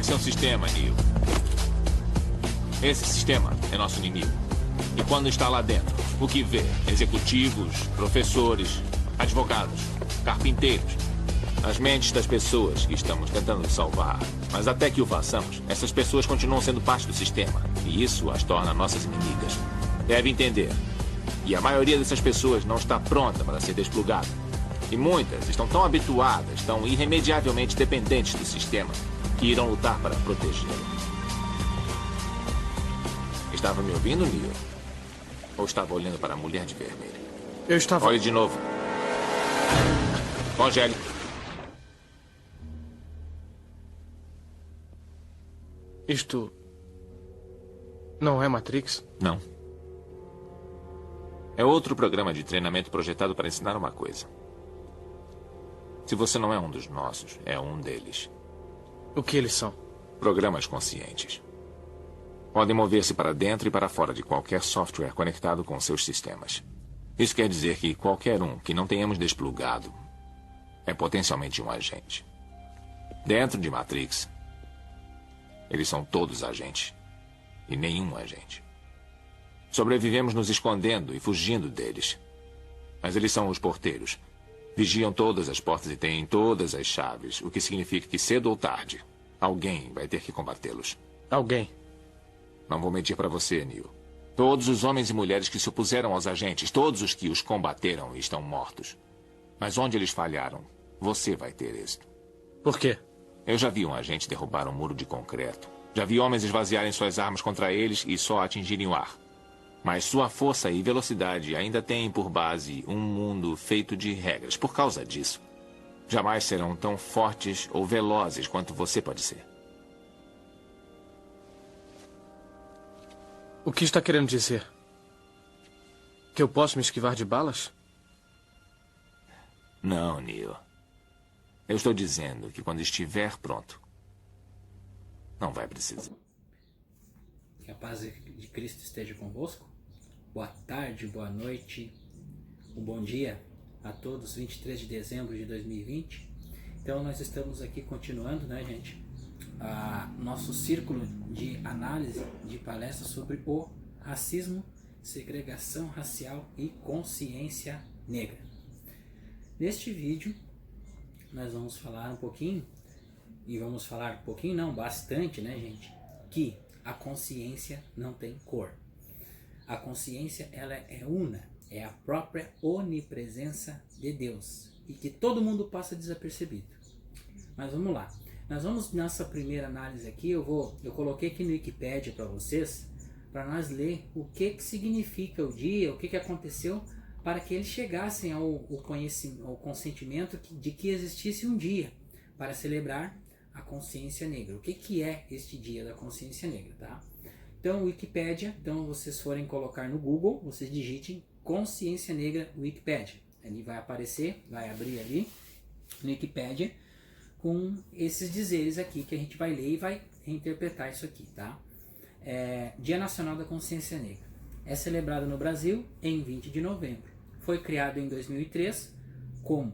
Matrix é um sistema, Neo. Esse sistema é nosso inimigo. E quando está lá dentro, o que vê? Executivos, professores, advogados, carpinteiros. As mentes das pessoas que estamos tentando salvar. Mas até que o façamos, essas pessoas continuam sendo parte do sistema. E isso as torna nossas inimigas. Deve entender. E a maioria dessas pessoas não está pronta para ser desplugada. E muitas estão tão habituadas, tão irremediavelmente dependentes do sistema, que irão lutar para protegê-lo. Estava me ouvindo, Neo? Ou estava olhando para a mulher de vermelho? Eu estava... Olhe de novo. Congele. Isto... não é Matrix? Não. É outro programa de treinamento projetado para ensinar uma coisa. Se você não é um dos nossos, é um deles. O que eles são? Programas conscientes. Podem mover-se para dentro e para fora de qualquer software conectado com seus sistemas. Isso quer dizer que qualquer um que não tenhamos desplugado é potencialmente um agente. Dentro de Matrix, eles são todos agentes. E nenhum agente. Sobrevivemos nos escondendo e fugindo deles. Mas eles são os porteiros. Vigiam todas as portas e têm todas as chaves, o que significa que cedo ou tarde, alguém vai ter que combatê-los. Alguém? Não vou mentir para você, Neo. Todos os homens e mulheres que se opuseram aos agentes, todos os que os combateram estão mortos. Mas onde eles falharam, você vai ter êxito. Por quê? Eu já vi um agente derrubar um muro de concreto. Já vi homens esvaziarem suas armas contra eles e só atingirem o ar. Mas sua força e velocidade ainda têm por base um mundo feito de regras. Por causa disso, jamais serão tão fortes ou velozes quanto você pode ser. O que está querendo dizer? Que eu posso me esquivar de balas? Não, Neo. Eu estou dizendo que quando estiver pronto, não vai precisar. Que a paz de Cristo esteja convosco. Boa tarde, boa noite, um bom dia a todos, 23 de dezembro de 2020. Então nós estamos aqui continuando, né, gente, nosso círculo de análise de palestras sobre o racismo, segregação racial e consciência negra. Neste vídeo nós vamos falar um pouquinho, e vamos falar um pouquinho não, bastante, né, gente, que a consciência não tem cor. A consciência, ela é una, é a própria onipresença de Deus, e que todo mundo passa desapercebido. Mas vamos lá. Nós vamos, nessa primeira análise aqui, eu coloquei aqui no Wikipedia para vocês, para nós ler o que significa o dia, o que aconteceu, para que eles chegassem ao consentimento de que existisse um dia para celebrar a consciência negra. O que é este dia da consciência negra, tá? Então, Wikipédia, então vocês forem colocar no Google, vocês digitem consciência negra Wikipédia. Ele vai aparecer, vai abrir ali no Wikipédia com esses dizeres aqui que a gente vai ler e vai reinterpretar isso aqui, tá? Dia Nacional da Consciência Negra. É celebrado no Brasil em 20 de novembro. Foi criado em 2003 como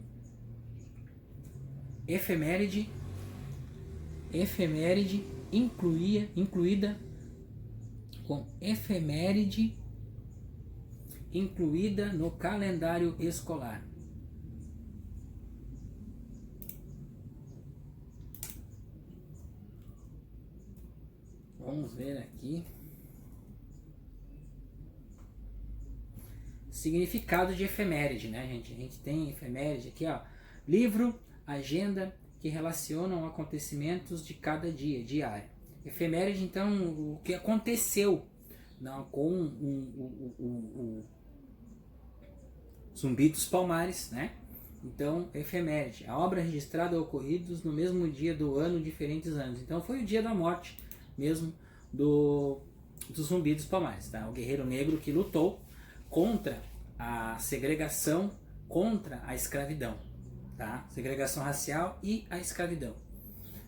efeméride incluída no calendário escolar. Vamos ver aqui. Significado de efeméride, né, gente? A gente tem efeméride aqui, ó. Livro, agenda que relacionam acontecimentos de cada dia, diário. Efeméride, então, o que aconteceu com o Zumbi dos Palmares, né? Então, efeméride, a obra registrada ocorridos no mesmo dia do ano, diferentes anos. Então, foi o dia da morte mesmo do Zumbi dos Palmares, tá? O guerreiro negro que lutou contra a segregação, contra a escravidão, tá? Segregação racial e a escravidão,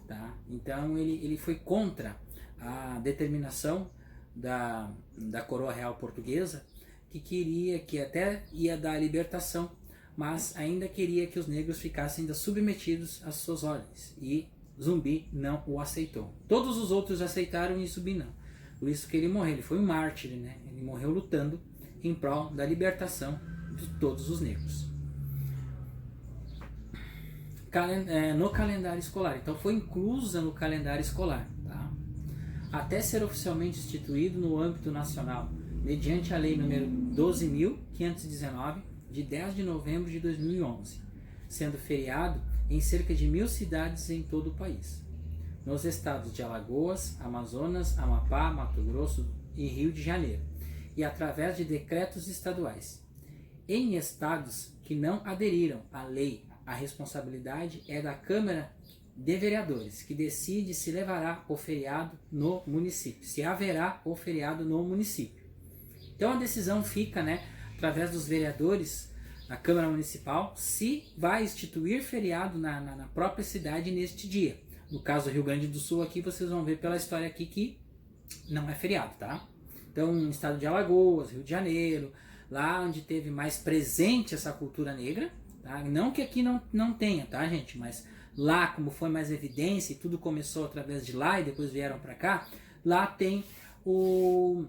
tá? Então ele foi contra a determinação da coroa real portuguesa, que até ia dar a libertação, mas ainda queria que os negros ficassem ainda submetidos às suas ordens, e Zumbi não o aceitou. Todos os outros aceitaram e Zumbi não. Por isso que ele morreu. Ele foi um mártir, né? Ele morreu lutando em prol da libertação de todos os negros. No calendário escolar. Então foi inclusa no calendário escolar. Tá? Até ser oficialmente instituído no âmbito nacional, mediante a lei número 12.519, de 10 de novembro de 2011, sendo feriado em cerca de 1.000 cidades em todo o país. Nos estados de Alagoas, Amazonas, Amapá, Mato Grosso e Rio de Janeiro, e através de decretos estaduais. Em estados que não aderiram à lei, a responsabilidade é da Câmara de Vereadores, que decide se levará o feriado no município, se haverá o feriado no município. Então a decisão fica, né, através dos vereadores na Câmara Municipal, se vai instituir feriado na própria cidade neste dia. No caso do Rio Grande do Sul, aqui vocês vão ver pela história aqui que não é feriado, tá? Então, no estado de Alagoas, Rio de Janeiro, lá onde teve mais presente essa cultura negra, tá? Não que aqui não tenha, tá, gente? Mas lá, como foi mais evidência e tudo começou através de lá e depois vieram para cá, lá tem o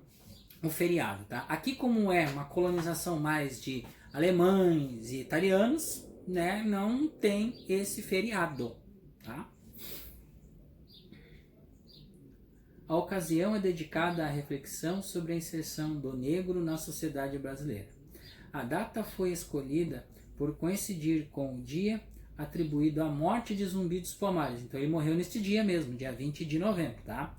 feriado, tá? Aqui, como é uma colonização mais de alemães e italianos, né, não tem esse feriado, tá? A ocasião é dedicada à reflexão sobre a inserção do negro na sociedade brasileira. A data foi escolhida por coincidir com o dia atribuído à morte de Zumbi dos Palmares. Então ele morreu neste dia mesmo, dia 20 de novembro, tá?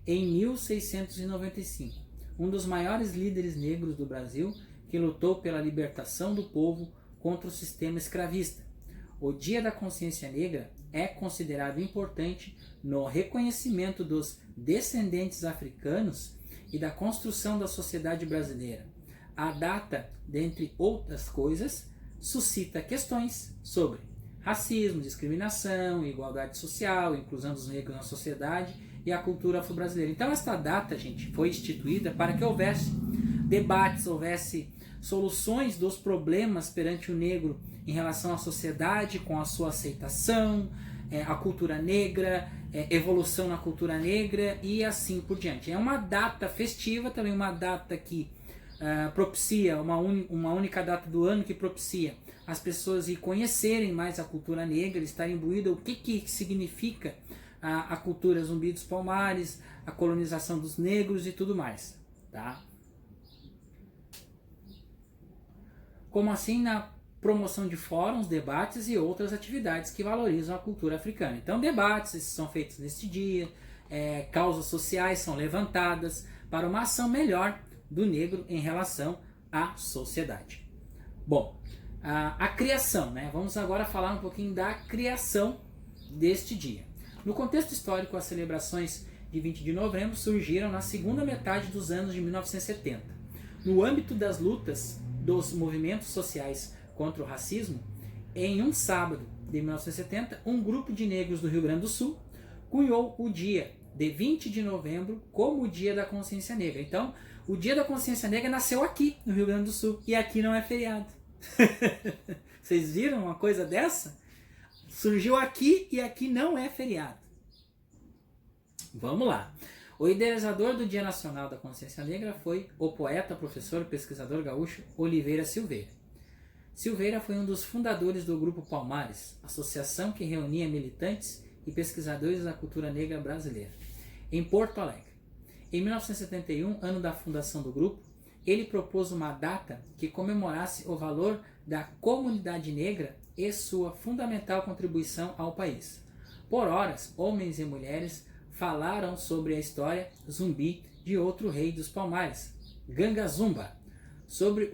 Em 1695. Um dos maiores líderes negros do Brasil que lutou pela libertação do povo contra o sistema escravista. O Dia da Consciência Negra é considerado importante no reconhecimento dos descendentes africanos e da construção da sociedade brasileira. A data, dentre outras coisas, suscita questões sobre racismo, discriminação, igualdade social, inclusão dos negros na sociedade e a cultura afro-brasileira. Então esta data, gente, foi instituída para que houvesse debates, houvesse soluções dos problemas perante o negro em relação à sociedade, com a sua aceitação, a cultura negra, evolução na cultura negra e assim por diante. É uma data festiva, também uma data que propicia, uma única data do ano que propicia as pessoas ir conhecerem mais a cultura negra, estar imbuída o que significa a cultura Zumbi dos Palmares, a colonização dos negros e tudo mais, tá? Como assim na promoção de fóruns, debates e outras atividades que valorizam a cultura africana. Então debates são feitos neste dia, causas sociais são levantadas para uma ação melhor do negro em relação à sociedade. Bom, a criação, né? Vamos agora falar um pouquinho da criação deste dia. No contexto histórico, as celebrações de 20 de novembro surgiram na segunda metade dos anos de 1970. No âmbito das lutas dos movimentos sociais contra o racismo, em um sábado de 1970, um grupo de negros do Rio Grande do Sul cunhou o dia de 20 de novembro como o Dia da Consciência Negra. Então, o Dia da Consciência Negra nasceu aqui, no Rio Grande do Sul, e aqui não é feriado. Vocês viram uma coisa dessa? Surgiu aqui e aqui não é feriado. Vamos lá. O idealizador do Dia Nacional da Consciência Negra foi o poeta, professor e pesquisador gaúcho Oliveira Silveira. Silveira foi um dos fundadores do Grupo Palmares, associação que reunia militantes e pesquisadores da cultura negra brasileira, em Porto Alegre. Em 1971, ano da fundação do grupo, ele propôs uma data que comemorasse o valor da comunidade negra e sua fundamental contribuição ao país. Por horas, homens e mulheres falaram sobre a história Zumbi de outro rei dos Palmares, Ganga Zumba, sobre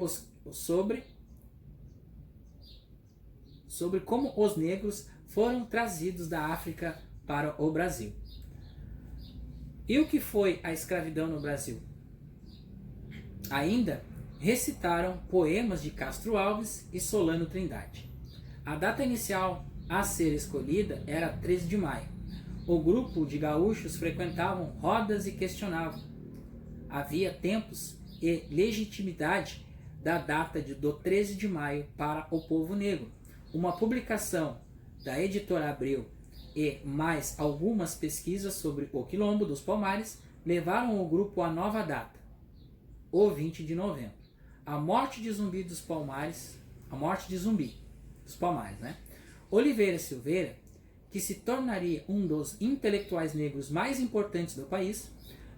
como os negros foram trazidos da África para o Brasil. E o que foi a escravidão no Brasil? Ainda recitaram poemas de Castro Alves e Solano Trindade. A data inicial a ser escolhida era 13 de maio. O grupo de gaúchos frequentavam rodas e questionavam. Havia tempos e legitimidade da data do 13 de maio para o povo negro. Uma publicação da editora Abril e mais algumas pesquisas sobre o Quilombo dos Palmares levaram o grupo à nova data, o 20 de novembro. A morte de Zumbi dos Palmares, a morte de Zumbi dos Palmares, né? Oliveira Silveira, que se tornaria um dos intelectuais negros mais importantes do país,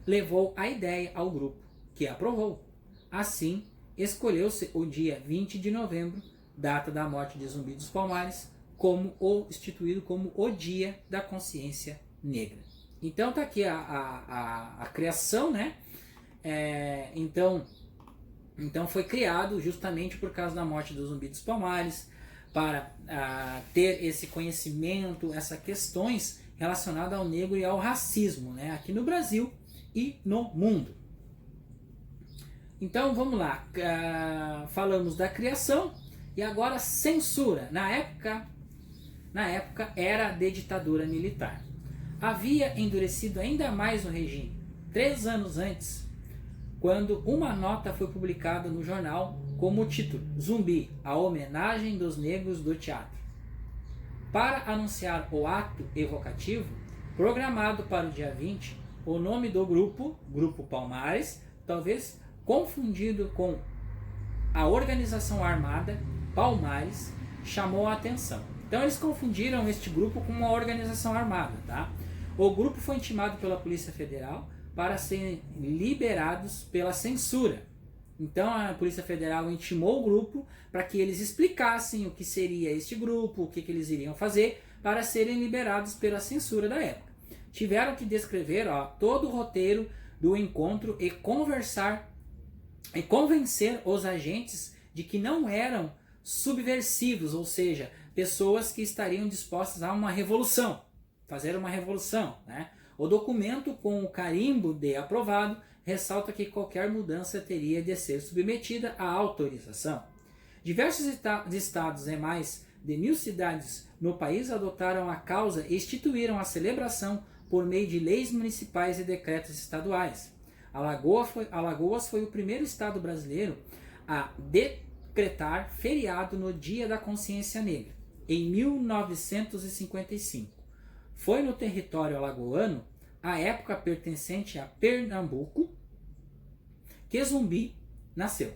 levou a ideia ao grupo, que aprovou. Assim, escolheu-se o dia 20 de novembro, data da morte de Zumbi dos Palmares, como instituído como o Dia da Consciência Negra. Então tá aqui a criação, né? Então foi criado justamente por causa da morte do Zumbi dos Palmares, para ter esse conhecimento, essas questões relacionadas ao negro e ao racismo, né? Aqui no Brasil e no mundo. Então vamos lá, falamos da criação e agora censura. Na época era de ditadura militar. Havia endurecido ainda mais o regime 3 anos antes, quando uma nota foi publicada no jornal como título: Zumbi, a homenagem dos negros do teatro. Para anunciar o ato evocativo, programado para o dia 20, o nome do Grupo Palmares, talvez confundido com a organização armada Palmares, chamou a atenção. Então eles confundiram este grupo com uma organização armada, tá? O grupo foi intimado pela Polícia Federal para serem liberados pela censura. Então a Polícia Federal intimou o grupo para que eles explicassem o que seria este grupo, o que eles iriam fazer para serem liberados pela censura da época. Tiveram que descrever todo o roteiro do encontro e conversar e convencer os agentes de que não eram subversivos, ou seja, pessoas que estariam dispostas a uma revolução, fazer uma revolução, né? O documento com o carimbo de aprovado ressalta que qualquer mudança teria de ser submetida à autorização. Diversos estados e mais de 1000 cidades no país adotaram a causa e instituíram a celebração por meio de leis municipais e decretos estaduais. Alagoas foi o primeiro estado brasileiro a decretar feriado no Dia da Consciência Negra, em 1955. Foi no território alagoano, à época pertencente a Pernambuco, que Zumbi nasceu.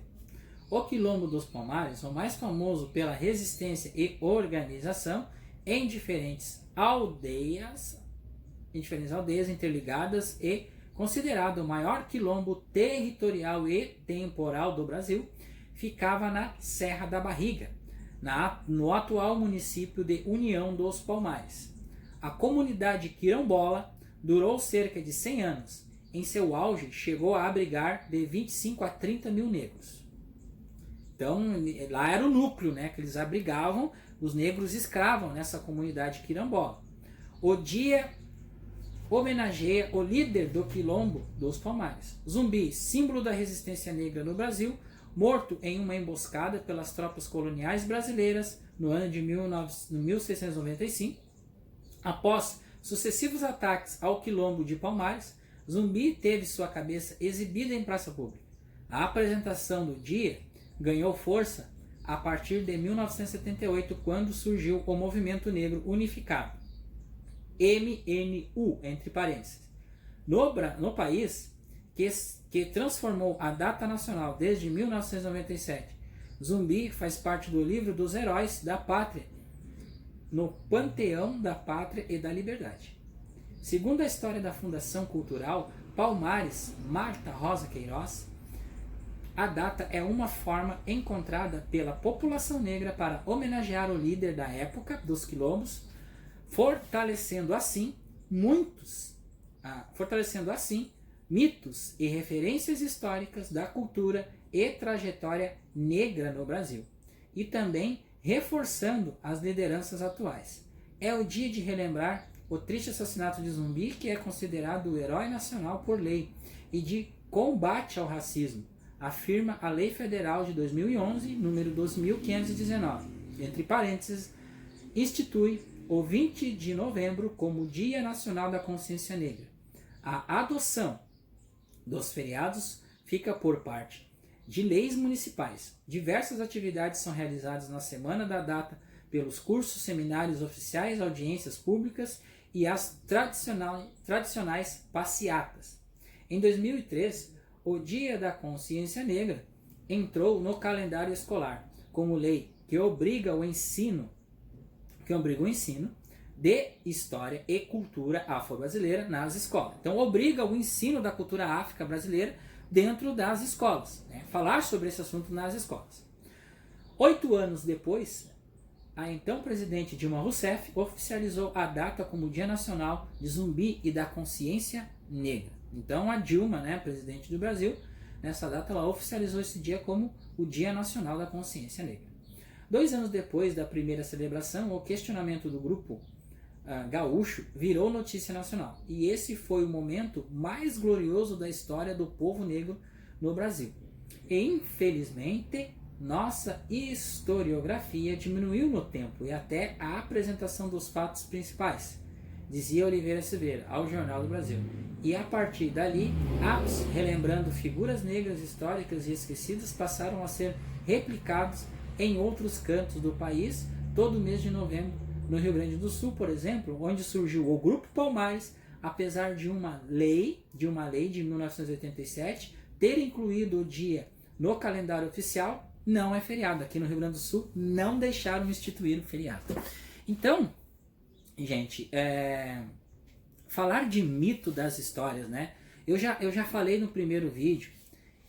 O Quilombo dos Palmares, o mais famoso pela resistência e organização em diferentes aldeias interligadas e considerado o maior quilombo territorial e temporal do Brasil, ficava na Serra da Barriga, no atual município de União dos Palmares. A comunidade quilombola durou cerca de 100 anos. Em seu auge, chegou a abrigar de 25 a 30 mil negros. Então, lá era o núcleo, né, que eles abrigavam os negros escravos nessa comunidade quilombola. O dia homenageia o líder do Quilombo dos Palmares, Zumbi, símbolo da resistência negra no Brasil, morto em uma emboscada pelas tropas coloniais brasileiras no ano de 1695. Após sucessivos ataques ao Quilombo de Palmares, Zumbi teve sua cabeça exibida em praça pública. A apresentação do dia ganhou força a partir de 1978, quando surgiu o Movimento Negro Unificado, MNU, entre parênteses. No país, que transformou a data nacional desde 1997, Zumbi faz parte do livro dos heróis da pátria, no Panteão da Pátria e da Liberdade. Segundo a história da Fundação Cultural Palmares Marta Rosa Queiroz, a data é uma forma encontrada pela população negra para homenagear o líder da época dos quilombos, fortalecendo assim mitos e referências históricas da cultura e trajetória negra no Brasil, e também reforçando as lideranças atuais. É o dia de relembrar o triste assassinato de Zumbi, que é considerado o herói nacional por lei, e de combate ao racismo, afirma a Lei Federal de 2011, número 2519. Entre parênteses, institui o 20 de novembro como Dia Nacional da Consciência Negra. A adoção dos feriados fica por parte de leis municipais. Diversas atividades são realizadas na semana da data pelos cursos, seminários oficiais, audiências públicas e as tradicionais passeatas. Em 2003, o Dia da Consciência Negra entrou no calendário escolar como lei que obriga o ensino de história e cultura afro-brasileira nas escolas. Então obriga o ensino da cultura afro brasileira dentro das escolas, né? Falar sobre esse assunto nas escolas. 8 anos depois, a então presidente Dilma Rousseff oficializou a data como Dia Nacional de Zumbi e da Consciência Negra. Então a Dilma, né, presidente do Brasil, nessa data ela oficializou esse dia como o Dia Nacional da Consciência Negra. 2 anos depois da primeira celebração, o questionamento do grupo gaúcho virou notícia nacional. E esse foi o momento mais glorioso da história do povo negro no Brasil. E, infelizmente, nossa historiografia diminuiu no tempo e até a apresentação dos fatos principais, dizia Oliveira Silveira ao Jornal do Brasil. E a partir dali, atos relembrando figuras negras históricas e esquecidas passaram a ser replicados em outros cantos do país todo mês de novembro. No Rio Grande do Sul, por exemplo, onde surgiu o Grupo Palmares, apesar de uma lei de 1987 ter incluído o dia no calendário oficial, não é feriado. Aqui no Rio Grande do Sul não deixaram instituir o feriado. Então, gente, falar de mito das histórias, né? Eu já falei no primeiro vídeo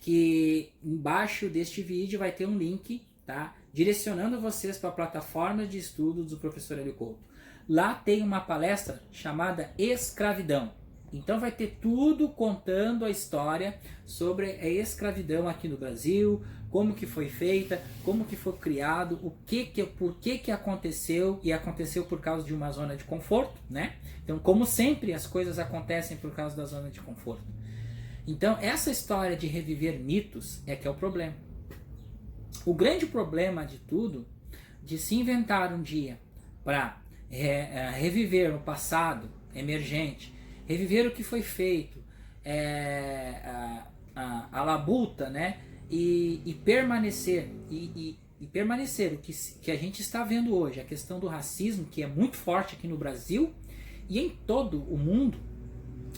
que embaixo deste vídeo vai ter um link, tá? Direcionando vocês para a plataforma de estudos do professor Hélio Couto. Lá tem uma palestra chamada Escravidão. Então vai ter tudo contando a história sobre a escravidão aqui no Brasil, como que foi feita, como que foi criado, por que aconteceu, e aconteceu por causa de uma zona de conforto, né? Então, como sempre, as coisas acontecem por causa da zona de conforto. Então, essa história de reviver mitos é que é o problema. O grande problema de tudo, de se inventar um dia para reviver o passado emergente, reviver o que foi feito, a labuta, né? E permanecer, permanecer o que a gente está vendo hoje, a questão do racismo, que é muito forte aqui no Brasil e em todo o mundo,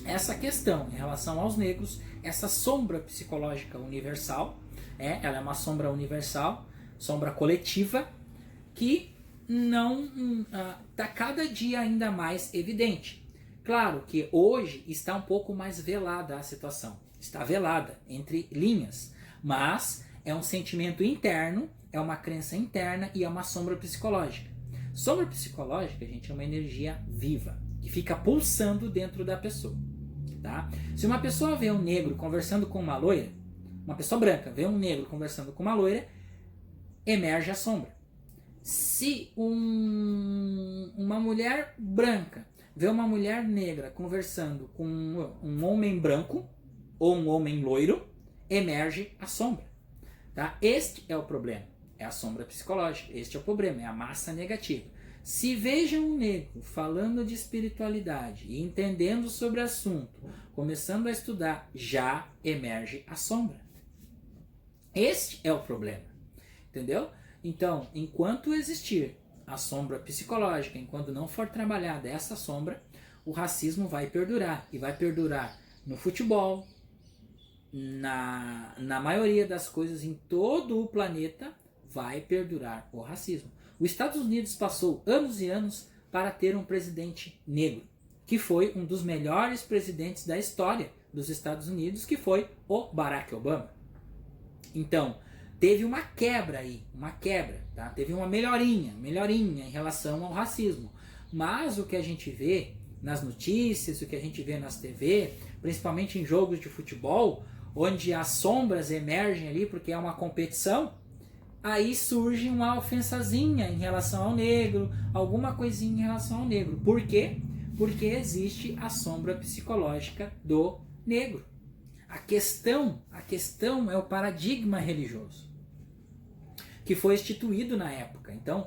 essa questão em relação aos negros, essa sombra psicológica universal, ela é uma sombra universal, sombra coletiva, que não está cada dia ainda mais evidente. Claro que hoje está um pouco mais velada a situação, está velada entre linhas, mas é um sentimento interno, é uma crença interna e é uma sombra psicológica. Sombra psicológica, gente, é uma energia viva, que fica pulsando dentro da pessoa. Tá? Se uma pessoa vê um negro conversando com uma loira, uma pessoa branca vê um negro conversando com uma loira, emerge a sombra. Se uma mulher branca vê uma mulher negra conversando com um homem branco ou um homem loiro, emerge a sombra. Tá? Este é o problema, é a sombra psicológica, este é o problema, é a massa negativa. Se vejam um negro falando de espiritualidade e entendendo sobre o assunto, começando a estudar, já emerge a sombra. Este é o problema, entendeu? Então, enquanto existir a sombra psicológica, enquanto não for trabalhada essa sombra, o racismo vai perdurar. E vai perdurar no futebol, na maioria das coisas em todo o planeta, vai perdurar o racismo. Os Estados Unidos passou anos e anos para ter um presidente negro, que foi um dos melhores presidentes da história dos Estados Unidos, que foi o Barack Obama. Então, teve uma quebra aí, tá? Teve uma melhorinha em relação ao racismo. Mas o que a gente vê nas notícias, o que a gente vê nas TV, principalmente em jogos de futebol, onde as sombras emergem ali porque é uma competição, aí surge uma ofensazinha em relação ao negro, alguma coisinha em relação ao negro. Por quê? Porque existe a sombra psicológica do negro. A questão é o paradigma religioso que foi instituído na época. Então,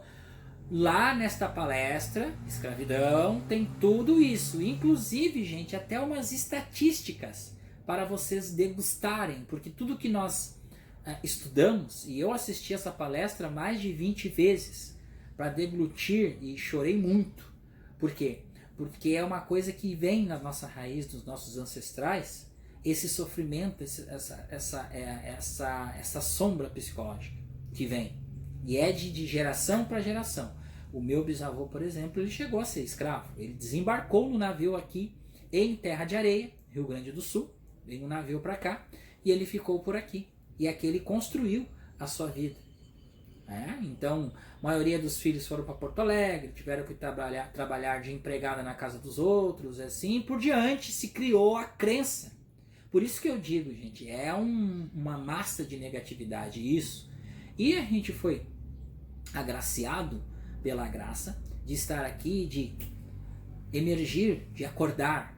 lá nesta palestra, escravidão, tem tudo isso. Inclusive, gente, até umas estatísticas para vocês degustarem, porque tudo que nós estudamos, e eu assisti essa palestra mais de 20 vezes, para deglutir, e chorei muito. Por quê? Porque é uma coisa que vem na nossa raiz, dos nossos ancestrais, esse sofrimento, essa sombra psicológica que vem. E é de geração para geração. O meu bisavô, por exemplo, ele chegou a ser escravo. Ele desembarcou no navio aqui em Terra de Areia, Rio Grande do Sul. Veio um navio para cá e ele ficou por aqui. E aqui ele construiu a sua vida. Então, a maioria dos filhos foram para Porto Alegre, tiveram que trabalhar de empregada na casa dos outros, assim por diante, se criou a crença. Por isso que eu digo, gente, é uma massa de negatividade isso. E a gente foi agraciado pela graça de estar aqui, de emergir, de acordar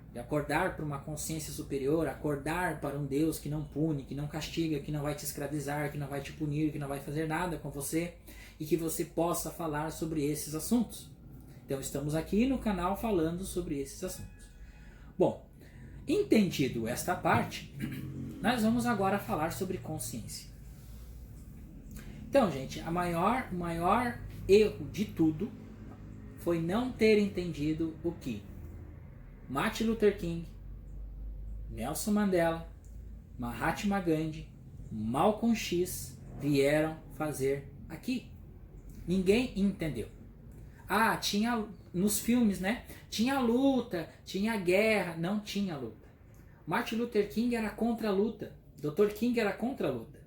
para uma consciência superior, acordar para um Deus que não pune, que não castiga, que não vai te escravizar, que não vai te punir, que não vai fazer nada com você, e que você possa falar sobre esses assuntos. Então estamos aqui no canal falando sobre esses assuntos. Bom, entendido esta parte, nós vamos agora falar sobre consciência. Então, gente, o maior erro de tudo foi não ter entendido o que Martin Luther King, Nelson Mandela, Mahatma Gandhi, Malcolm X vieram fazer aqui. Ninguém entendeu. Tinha nos filmes, né? Tinha luta, tinha guerra. Não tinha luta. Martin Luther King era contra a luta. Dr. King era contra a luta.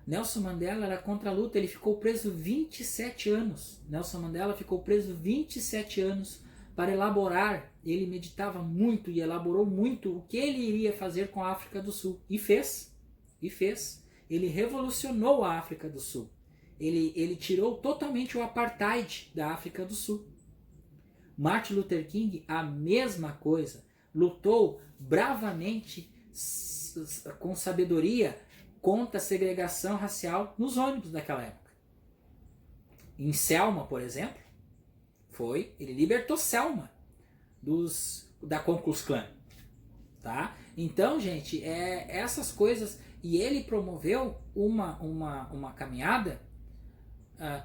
Nelson Mandela era contra a luta. Ele ficou preso 27 anos. Nelson Mandela ficou preso 27 anos para elaborar. Ele meditava muito e elaborou muito o que ele iria fazer com a África do Sul. E fez. Ele revolucionou a África do Sul. Ele tirou totalmente o apartheid da África do Sul. Martin Luther King, a mesma coisa. Lutou bravamente, com sabedoria, contra a segregação racial nos ônibus daquela época. Em Selma, por exemplo, ele libertou Selma da Ku Klux Klan. Tá? Então, gente, essas coisas. E ele promoveu uma caminhada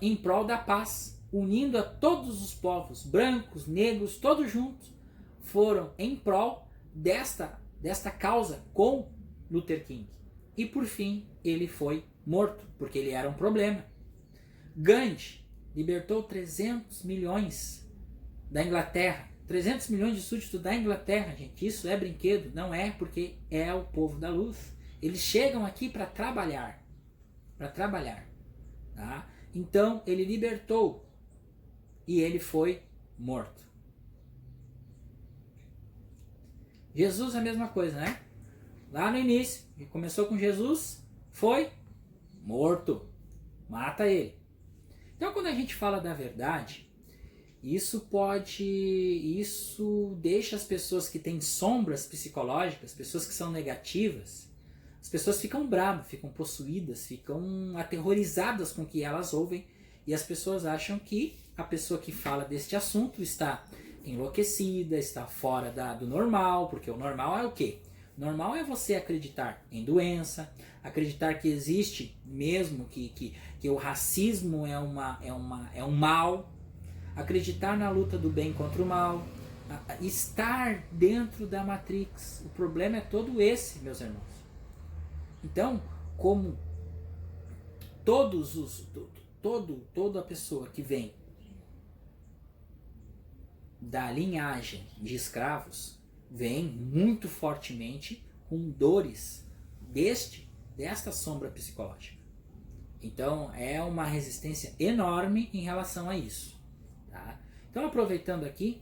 em prol da paz, unindo a todos os povos, brancos, negros, todos juntos, foram em prol desta causa com Luther King. E por fim, ele foi morto, porque ele era um problema. Gandhi libertou 300 milhões da Inglaterra, 300 milhões de súditos da Inglaterra, gente. Isso é brinquedo? Não é, porque é o povo da luz. Eles chegam aqui para trabalhar. Tá? Então, ele libertou e ele foi morto. Jesus é a mesma coisa, né? Lá no início, ele começou com Jesus, foi morto. Mata ele. Então, quando a gente fala da verdade, isso deixa as pessoas que têm sombras psicológicas, pessoas que são negativas, as pessoas ficam bravas, ficam possuídas, ficam aterrorizadas com o que elas ouvem, e as pessoas acham que a pessoa que fala deste assunto está enlouquecida, está fora do normal, porque o normal é o quê? O normal é você acreditar em doença, acreditar que existe mesmo, que o racismo é um mal, acreditar na luta do bem contra o mal, estar dentro da Matrix. O problema é todo esse, meus irmãos. Então, como toda a pessoa que vem da linhagem de escravos vem muito fortemente com dores desta sombra psicológica. Então, é uma resistência enorme em relação a isso. Tá? Então, aproveitando aqui,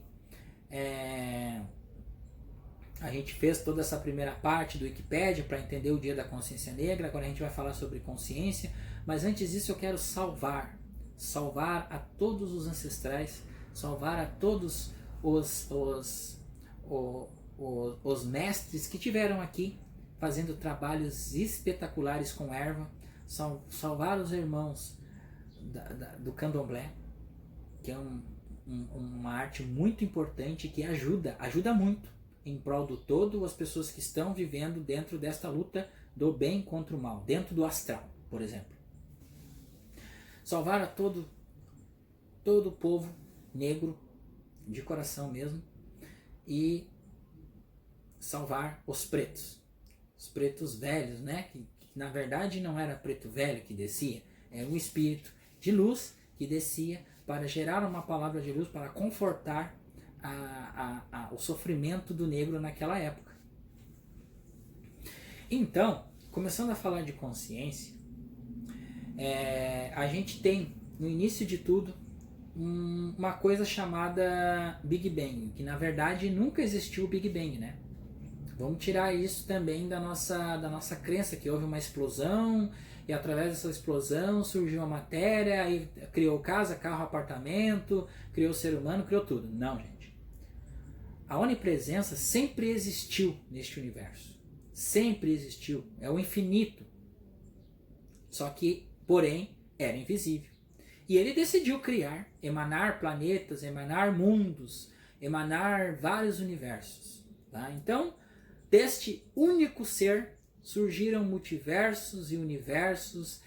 a gente fez toda essa primeira parte do Wikipédia para entender o Dia da Consciência Negra. Agora a gente vai falar sobre consciência, mas antes disso eu quero salvar a todos os ancestrais, salvar a todos os mestres que tiveram aqui fazendo trabalhos espetaculares com erva, salvar os irmãos do candomblé, que é uma arte muito importante que ajuda muito em prol do todo as pessoas que estão vivendo dentro desta luta do bem contra o mal, dentro do astral, por exemplo. Salvar a todo o povo negro, de coração mesmo, e salvar os pretos velhos, né? Que na verdade não era preto velho que descia, era um espírito de luz que descia para gerar uma palavra de luz, para confortar o sofrimento do negro naquela época. Então, começando a falar de consciência, a gente tem, no início de tudo, uma coisa chamada Big Bang, que na verdade nunca existiu o Big Bang, né? Vamos tirar isso também da nossa crença que houve uma explosão e através dessa explosão surgiu a matéria, aí criou casa, carro, apartamento, criou o ser humano, criou tudo. Não, gente. A onipresença sempre existiu neste universo. Sempre existiu. É o infinito. Só que, porém, era invisível. E ele decidiu criar, emanar planetas, emanar mundos, emanar vários universos. Tá? Então, deste único ser surgiram multiversos e universos,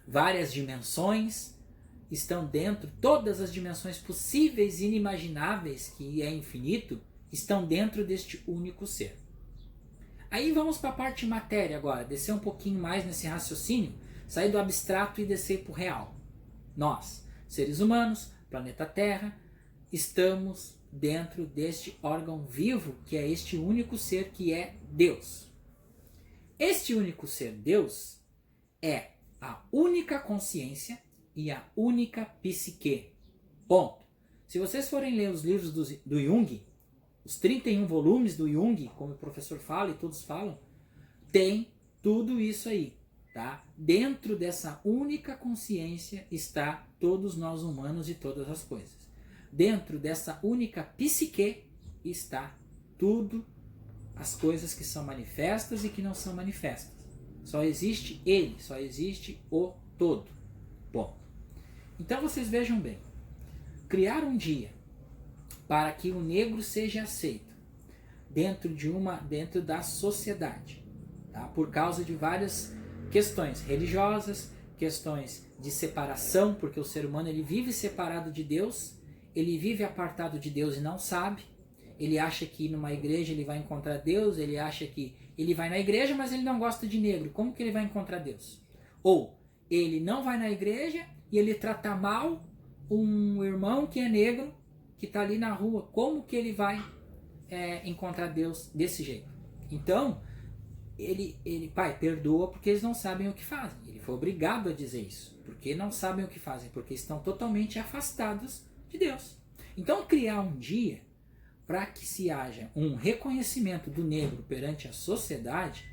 várias dimensões estão dentro, todas as dimensões possíveis e inimagináveis, que é infinito, estão dentro deste único ser. Aí vamos para a parte matéria agora, descer um pouquinho mais nesse raciocínio, sair do abstrato e descer para o real. Nós, seres humanos, planeta Terra, estamos dentro deste órgão vivo, que é este único ser que é Deus. Este único ser Deus é a única consciência e a única psique. Ponto. Se vocês forem ler os livros do Jung, os 31 volumes do Jung, como o professor fala e todos falam, tem tudo isso aí. Tá? Dentro dessa única consciência está todos nós humanos e todas as coisas. Dentro dessa única psique está tudo, as coisas que são manifestas e que não são manifestas. Só existe ele, só existe o todo. Bom, então vocês vejam bem, criar um dia para que o negro seja aceito dentro da sociedade, tá? Por causa de várias questões religiosas, questões de separação, porque o ser humano ele vive separado de Deus, ele vive apartado de Deus e não sabe, ele acha que numa igreja ele vai encontrar Deus, ele acha que ele vai na igreja, mas ele não gosta de negro, como que ele vai encontrar Deus? Ou ele não vai na igreja e ele trata mal um irmão que é negro, que está ali na rua, como que ele vai encontrar Deus desse jeito? Então, pai, perdoa porque eles não sabem o que fazem. Ele foi obrigado a dizer isso, porque não sabem o que fazem, porque estão totalmente afastados de Deus. Então, criar um dia para que se haja um reconhecimento do negro perante a sociedade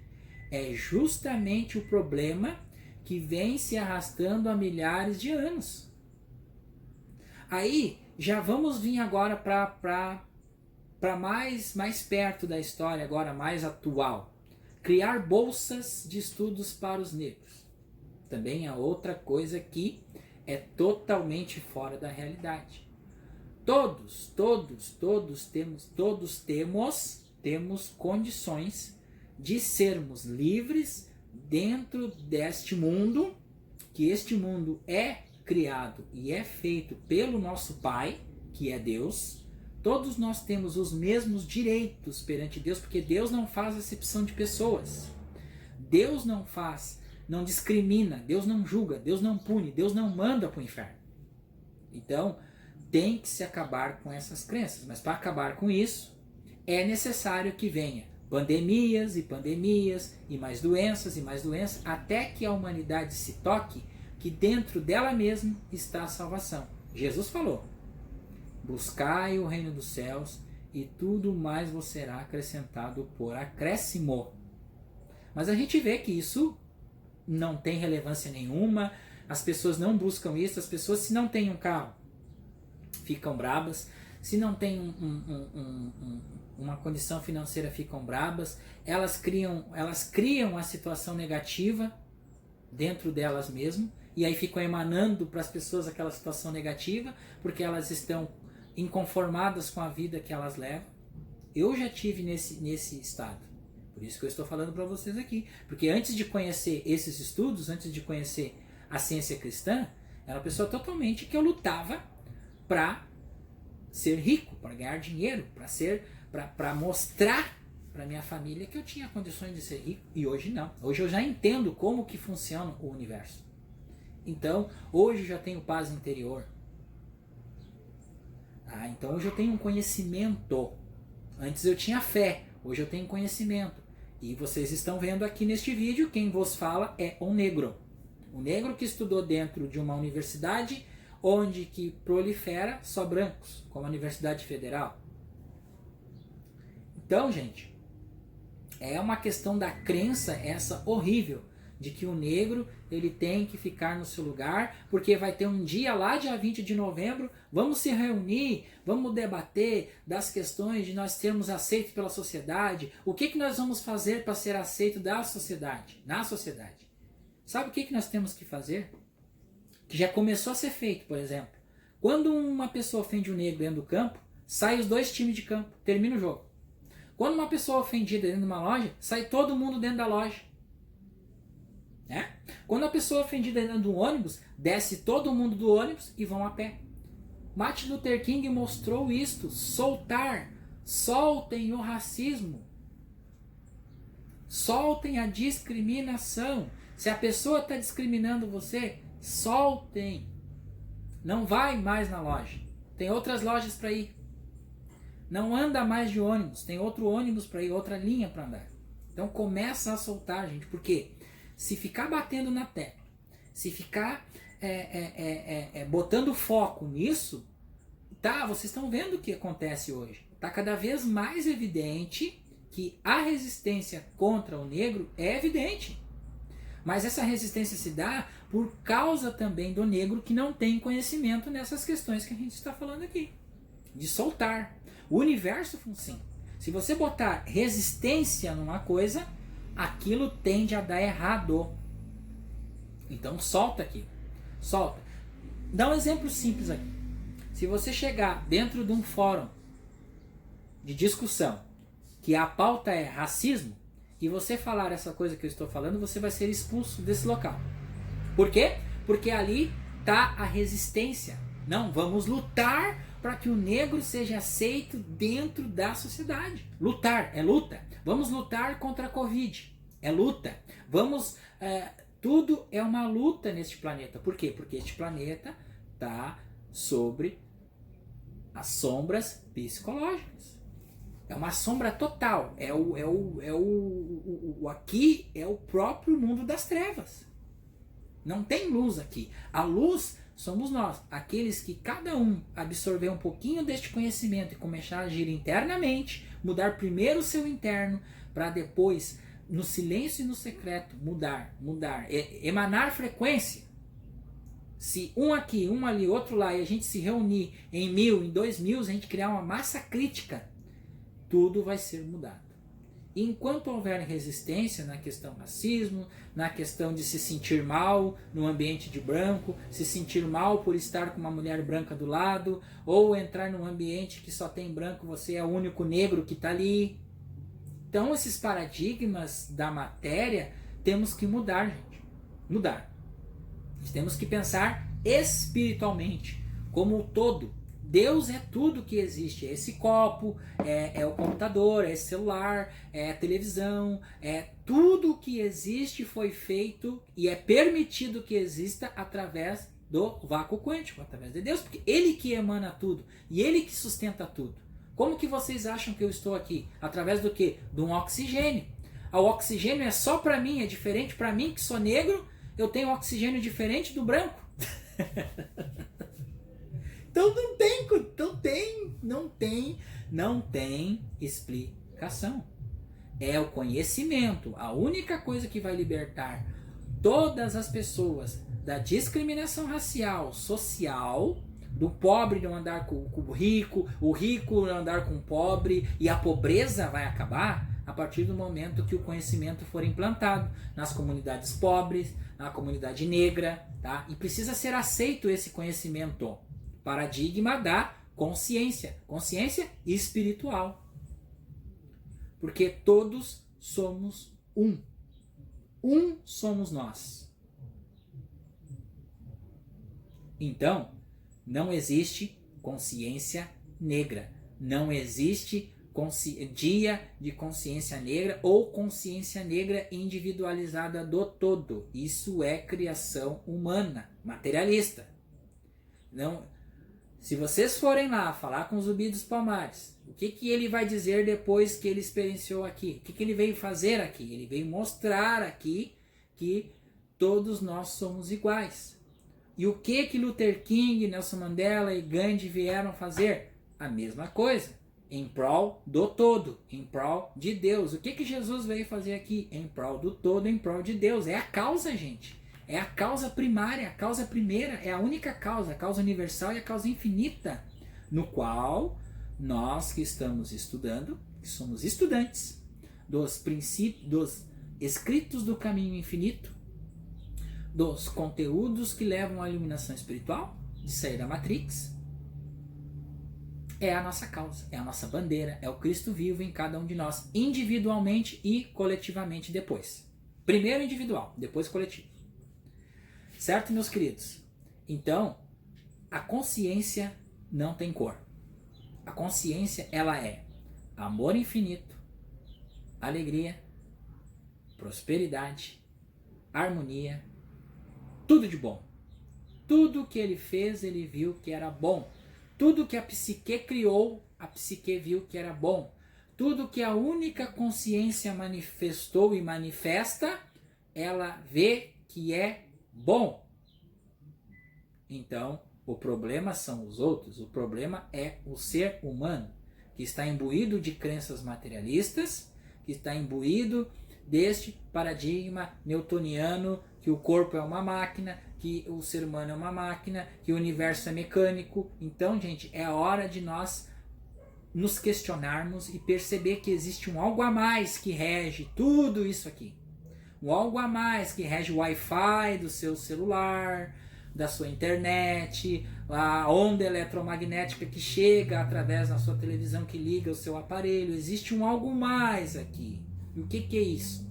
é justamente o problema que vem se arrastando há milhares de anos. Aí, já vamos vir agora para mais perto da história, agora mais atual. Criar bolsas de estudos para os negros. Também é outra coisa que é totalmente fora da realidade. Todos temos condições de sermos livres dentro deste mundo, que este mundo é criado e é feito pelo nosso Pai, que é Deus. Todos nós temos os mesmos direitos perante Deus, porque Deus não faz acepção de pessoas. Deus não discrimina, Deus não julga, Deus não pune, Deus não manda para o inferno. Então, tem que se acabar com essas crenças. Mas para acabar com isso, é necessário que venha pandemias e mais doenças, até que a humanidade se toque que dentro dela mesma está a salvação. Jesus falou: buscai o reino dos céus e tudo mais vos será acrescentado por acréscimo. Mas a gente vê que isso não tem relevância nenhuma, as pessoas não buscam isso, as pessoas, se não têm um carro, ficam brabas, se não tem uma condição financeira, ficam brabas, elas criam a situação negativa dentro delas mesmas, e aí ficam emanando para as pessoas aquela situação negativa, porque elas estão inconformadas com a vida que elas levam. Eu já tive nesse estado, por isso que eu estou falando para vocês aqui, porque antes de conhecer esses estudos, antes de conhecer a ciência cristã, era uma pessoa totalmente que eu lutava para ser rico, para ganhar dinheiro, para mostrar para minha família que eu tinha condições de ser rico. E hoje não. Hoje eu já entendo como que funciona o universo. Então, hoje eu já tenho paz interior. Então hoje eu tenho um conhecimento. Antes eu tinha fé, hoje eu tenho conhecimento. E vocês estão vendo aqui neste vídeo, quem vos fala é um negro. Um negro que estudou dentro de uma universidade onde que prolifera só brancos, como a Universidade Federal. Então, gente, é uma questão da crença essa horrível de que o negro ele tem que ficar no seu lugar, porque vai ter um dia lá, dia 20 de novembro, vamos se reunir, vamos debater das questões de nós sermos aceitos pela sociedade, o que nós vamos fazer para ser aceito da sociedade, na sociedade. Sabe o que nós temos que fazer? Que já começou a ser feito, por exemplo. Quando uma pessoa ofende um negro dentro do campo, sai os dois times de campo, termina o jogo. Quando uma pessoa ofendida dentro de uma loja, sai todo mundo dentro da loja. Quando a pessoa ofendida dentro do ônibus, desce todo mundo do ônibus e vão a pé. Martin Luther King mostrou isto. Soltem o racismo. Soltem a discriminação. Se a pessoa está discriminando você, soltem. Não vai mais na loja. Tem outras lojas para ir. Não anda mais de ônibus. Tem outro ônibus para ir, outra linha para andar. Então começa a soltar, gente. Por quê? Se ficar batendo na tecla, se ficar botando foco nisso, tá? Vocês estão vendo o que acontece hoje. Tá cada vez mais evidente que a resistência contra o negro é evidente. Mas essa resistência se dá por causa também do negro que não tem conhecimento nessas questões que a gente está falando aqui. De soltar. O universo funciona assim. Se você botar resistência numa coisa, aquilo tende a dar errado. Então solta aquilo. Solta. Dá um exemplo simples aqui. Se você chegar dentro de um fórum de discussão que a pauta é racismo, e você falar essa coisa que eu estou falando, você vai ser expulso desse local. Por quê? Porque ali está a resistência. Não, vamos lutar para que o negro seja aceito dentro da sociedade. Lutar, é luta. Vamos lutar contra a Covid. É luta. Tudo é uma luta neste planeta. Por quê? Porque este planeta está sobre as sombras psicológicas. É uma sombra total. Aqui é o próprio mundo das trevas. Não tem luz aqui. A luz somos nós, aqueles que cada um absorver um pouquinho deste conhecimento e começar a agir internamente, mudar primeiro o seu interno, para depois, no silêncio e no secreto, mudar, emanar frequência. Se um aqui, um ali, outro lá, e a gente se reunir em 1000, em 2000, a gente criar uma massa crítica, tudo vai ser mudado. E enquanto houver resistência na questão racismo, na questão de se sentir mal no ambiente de branco, se sentir mal por estar com uma mulher branca do lado, ou entrar num ambiente que só tem branco, você é o único negro que está ali. Então esses paradigmas da matéria temos que mudar, gente. Mudar. Nós temos que pensar espiritualmente, como um todo. Deus é tudo que existe. É esse copo, é o computador, é esse celular, é a televisão, é tudo que existe foi feito e é permitido que exista através do vácuo quântico, através de Deus, porque Ele que emana tudo e Ele que sustenta tudo. Como que vocês acham que eu estou aqui? Através do quê? De um oxigênio. O oxigênio é só para mim, é diferente para mim que sou negro, eu tenho oxigênio diferente do branco. Então não tem explicação. É o conhecimento, a única coisa que vai libertar todas as pessoas da discriminação racial, social, do pobre não andar com o rico não andar com o pobre, e a pobreza vai acabar a partir do momento que o conhecimento for implantado nas comunidades pobres, na comunidade negra, tá? E precisa ser aceito esse conhecimento. Paradigma da consciência espiritual. Porque todos somos um. Um somos nós. Então, não existe consciência negra. Não existe dia de consciência negra ou consciência negra individualizada do todo. Isso é criação humana, materialista. Não, se vocês forem lá falar com o Zumbi dos Palmares, o que ele vai dizer depois que ele experienciou aqui? O que ele veio fazer aqui? Ele veio mostrar aqui que todos nós somos iguais. E o que Luther King, Nelson Mandela e Gandhi vieram fazer? A mesma coisa, em prol do todo, em prol de Deus. O que Jesus veio fazer aqui? Em prol do todo, em prol de Deus. É a causa, gente. É a causa primária, a causa primeira, é a única causa, a causa universal e a causa infinita, no qual nós que estamos estudando, que somos estudantes dos princípios, dos escritos do caminho infinito, dos conteúdos que levam à iluminação espiritual, de sair da Matrix, é a nossa causa, é a nossa bandeira, é o Cristo vivo em cada um de nós, individualmente e coletivamente depois. Primeiro individual, depois coletivo. Certo, meus queridos? Então, a consciência não tem cor. A consciência, ela é amor infinito, alegria, prosperidade, harmonia, tudo de bom. Tudo que ele fez, ele viu que era bom. Tudo que a psique criou, a psique viu que era bom. Tudo que a única consciência manifestou e manifesta, ela vê que é bom. Então, o problema são os outros. O problema é o ser humano, que está imbuído de crenças materialistas, que está imbuído deste paradigma newtoniano que o corpo é uma máquina, que o ser humano é uma máquina, que o universo é mecânico. Então, gente, é hora de nós nos questionarmos e perceber que existe um algo a mais que rege tudo isso aqui. Um algo a mais que rege o Wi-Fi do seu celular, da sua internet, a onda eletromagnética que chega através da sua televisão que liga o seu aparelho. Existe um algo mais aqui. E o que é isso?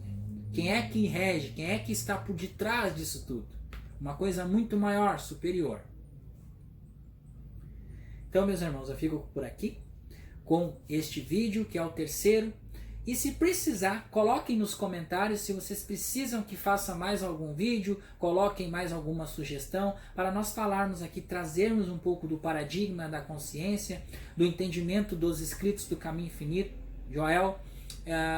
Quem é que rege? Quem é que está por detrás disso tudo? Uma coisa muito maior, superior. Então, meus irmãos, eu fico por aqui com este vídeo, que é o terceiro. E se precisar, coloquem nos comentários se vocês precisam que faça mais algum vídeo, coloquem mais alguma sugestão para nós falarmos aqui, trazermos um pouco do paradigma da consciência, do entendimento dos escritos do Caminho Infinito, Joel,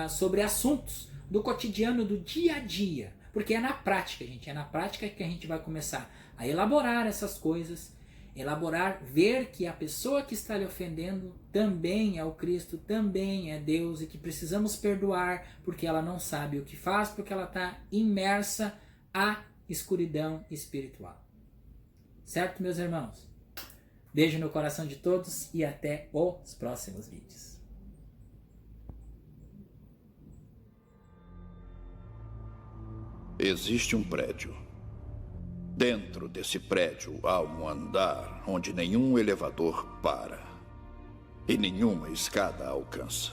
sobre assuntos do cotidiano, do dia a dia. Porque é na prática, gente, é na prática que a gente vai começar a elaborar essas coisas, elaborar, ver que a pessoa que está lhe ofendendo também é o Cristo, também é Deus, e que precisamos perdoar porque ela não sabe o que faz, porque ela está imersa à escuridão espiritual. Certo, meus irmãos? Beijo no coração de todos e até os próximos vídeos. Existe um prédio. Dentro desse prédio há um andar onde nenhum elevador para e nenhuma escada alcança.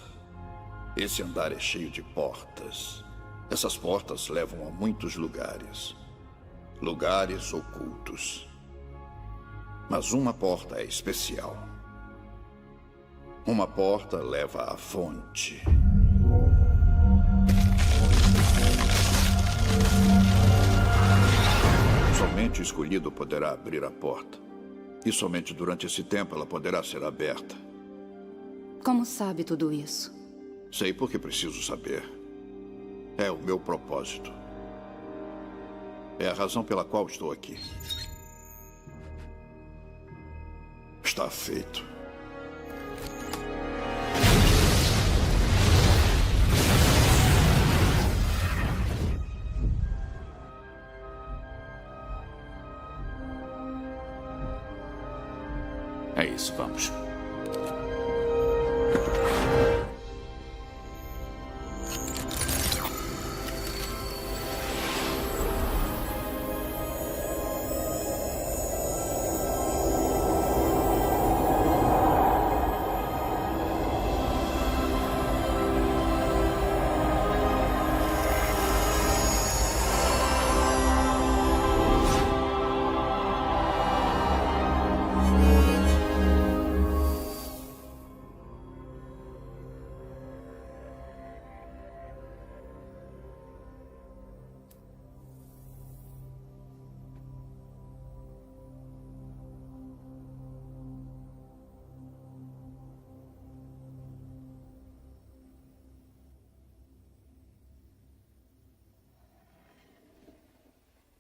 Esse andar é cheio de portas. Essas portas levam a muitos lugares. Lugares ocultos. Mas uma porta é especial. Uma porta leva à fonte. Somente o escolhido poderá abrir a porta. E somente durante esse tempo ela poderá ser aberta. Como sabe tudo isso? Sei porque preciso saber. É o meu propósito. É a razão pela qual estou aqui. Está feito. É isso, vamos.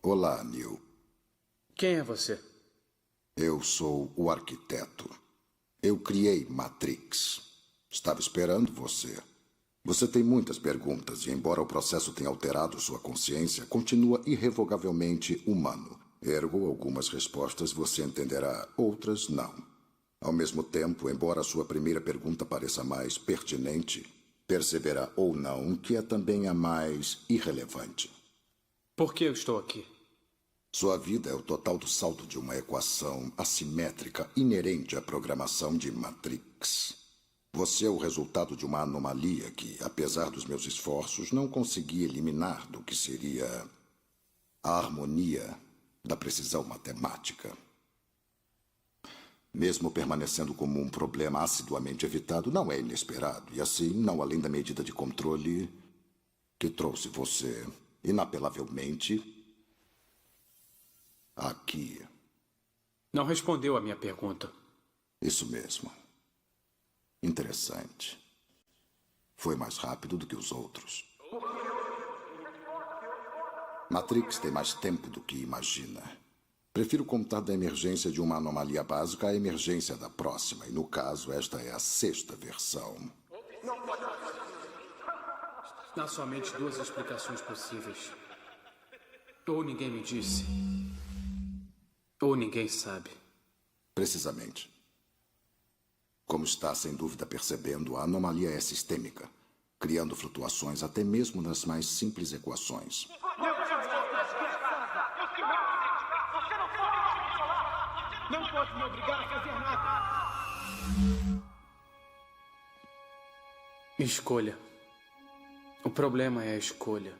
Olá, Neil. Quem é você? Eu sou o arquiteto. Eu criei Matrix. Estava esperando você. Você tem muitas perguntas e, embora o processo tenha alterado sua consciência, continua irrevogavelmente humano. Ergo, algumas respostas você entenderá, outras não. Ao mesmo tempo, embora sua primeira pergunta pareça mais pertinente, perceberá ou não que é também a mais irrelevante. Por que eu estou aqui? Sua vida é o total do saldo de uma equação assimétrica inerente à programação de Matrix. Você é o resultado de uma anomalia que, apesar dos meus esforços, não consegui eliminar do que seria a harmonia da precisão matemática. Mesmo permanecendo como um problema assiduamente evitado, não é inesperado, e assim, não além da medida de controle que trouxe você, inapelavelmente, aqui. Não respondeu à minha pergunta. Isso mesmo. Interessante. Foi mais rápido do que os outros. Matrix tem mais tempo do que imagina. Prefiro contar da emergência de uma anomalia básica à emergência da próxima, e no caso, esta é a 6ª versão. Há somente 2 explicações possíveis. Ou ninguém me disse, ou ninguém sabe. Precisamente. Como está sem dúvida percebendo, a anomalia é sistêmica, criando flutuações até mesmo nas mais simples equações. Não pode me obrigar a fazer nada. Escolha. O problema é a escolha.